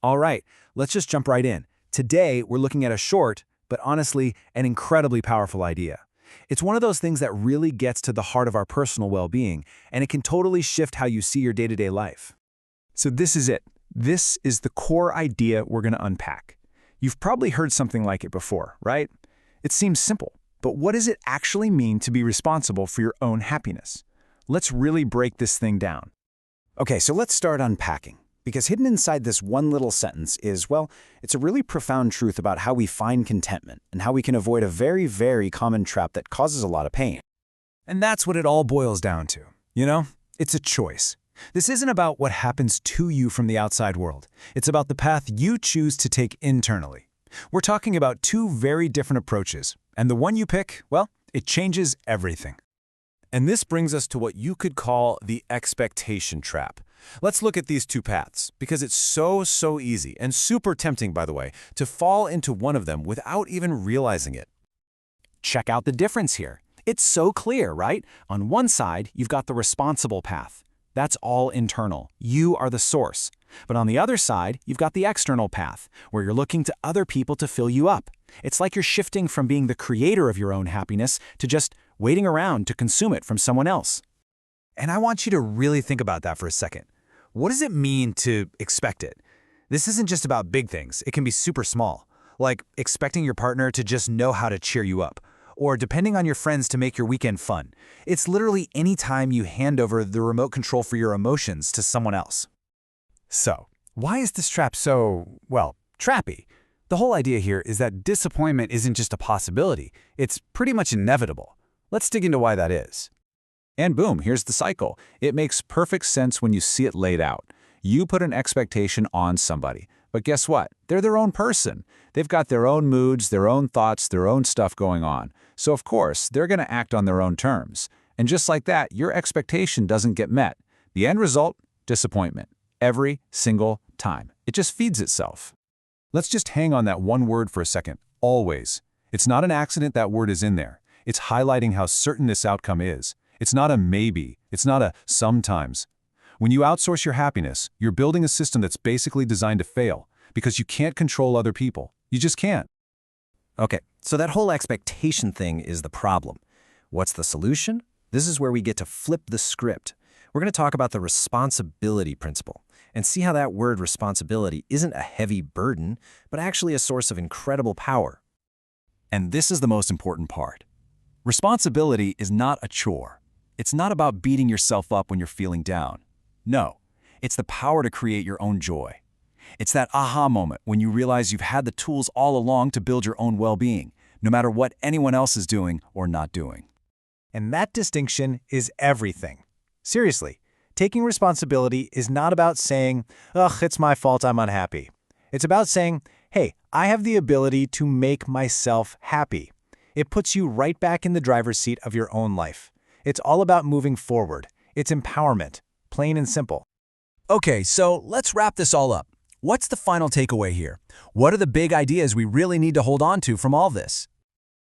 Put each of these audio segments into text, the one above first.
All right, let's just jump right in. Today, we're looking at a short, but honestly, an incredibly powerful idea. It's one of those things that really gets to the heart of our personal well-being, and it can totally shift how you see your day-to-day life. So this is it. This is the core idea we're going to unpack. You've probably heard something like it before, right? It seems simple, but what does it actually mean to be responsible for your own happiness? Let's really break this thing down. Okay, so let's start unpacking. Because hidden inside this one little sentence is, well, it's a really profound truth about how we find contentment and how we can avoid a very, very common trap that causes a lot of pain. And that's what it all boils down to. You know, it's a choice. This isn't about what happens to you from the outside world. It's about the path you choose to take internally. We're talking about two very different approaches, and the one you pick, well, it changes everything. And this brings us to what you could call the expectation trap. Let's look at these two paths, because it's so easy, and super tempting, by the way, to fall into one of them without even realizing it. Check out the difference here. It's so clear, right? On one side, you've got the responsible path. That's all internal. You are the source. But on the other side, you've got the external path, where you're looking to other people to fill you up. It's like you're shifting from being the creator of your own happiness to just waiting around to consume it from someone else. And I want you to really think about that for a second. What does it mean to expect it? This isn't just about big things. It can be super small, like expecting your partner to just know how to cheer you up, or depending on your friends to make your weekend fun. It's literally any time you hand over the remote control for your emotions to someone else. So, why is this trap so, well, trappy? The whole idea here is that disappointment isn't just a possibility. It's pretty much inevitable. Let's dig into why that is. And boom, here's the cycle. It makes perfect sense when you see it laid out. You put an expectation on somebody, but guess what? They're their own person. They've got their own moods, their own thoughts, their own stuff going on. So of course, they're going to act on their own terms. And just like that, your expectation doesn't get met. The end result? Disappointment. Every single time. It just feeds itself. Let's just hang on that one word for a second. Always. It's not an accident that word is in there. It's highlighting how certain this outcome is. It's not a maybe. It's not a sometimes. When you outsource your happiness, you're building a system that's basically designed to fail because you can't control other people. You just can't. Okay, so that whole expectation thing is the problem. What's the solution? This is where we get to flip the script. We're going to talk about the responsibility principle and see how that word responsibility isn't a heavy burden, but actually a source of incredible power. And this is the most important part. Responsibility is not a chore. It's not about beating yourself up when you're feeling down. No, it's the power to create your own joy. It's that aha moment when you realize you've had the tools all along to build your own well-being, no matter what anyone else is doing or not doing. And that distinction is everything. Seriously, taking responsibility is not about saying, ugh, it's my fault I'm unhappy. It's about saying, hey, I have the ability to make myself happy. It puts you right back in the driver's seat of your own life. It's all about moving forward. It's empowerment, plain and simple. Okay, so let's wrap this all up. What's the final takeaway here? What are the big ideas we really need to hold on to from all this?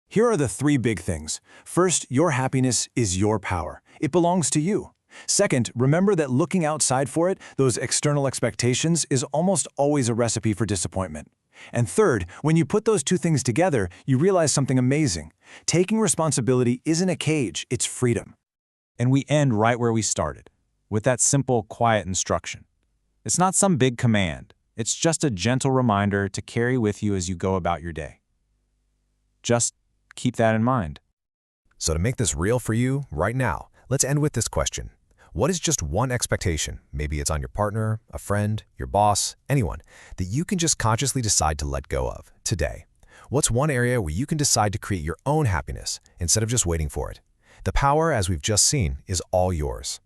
Here are the three big things. First, your happiness is your power. It belongs to you. Second, remember that looking outside for it, those external expectations, is almost always a recipe for disappointment. And third, when you put those two things together, you realize something amazing. Taking responsibility isn't a cage, it's freedom. And we end right where we started, with that simple, quiet instruction. It's not some big command. It's just a gentle reminder to carry with you as you go about your day. Just keep that in mind. So to make this real for you right now, let's end with this question. What is just one expectation, maybe it's on your partner, a friend, your boss, anyone, that you can just consciously decide to let go of today? What's one area where you can decide to create your own happiness instead of just waiting for it? The power, as we've just seen, is all yours.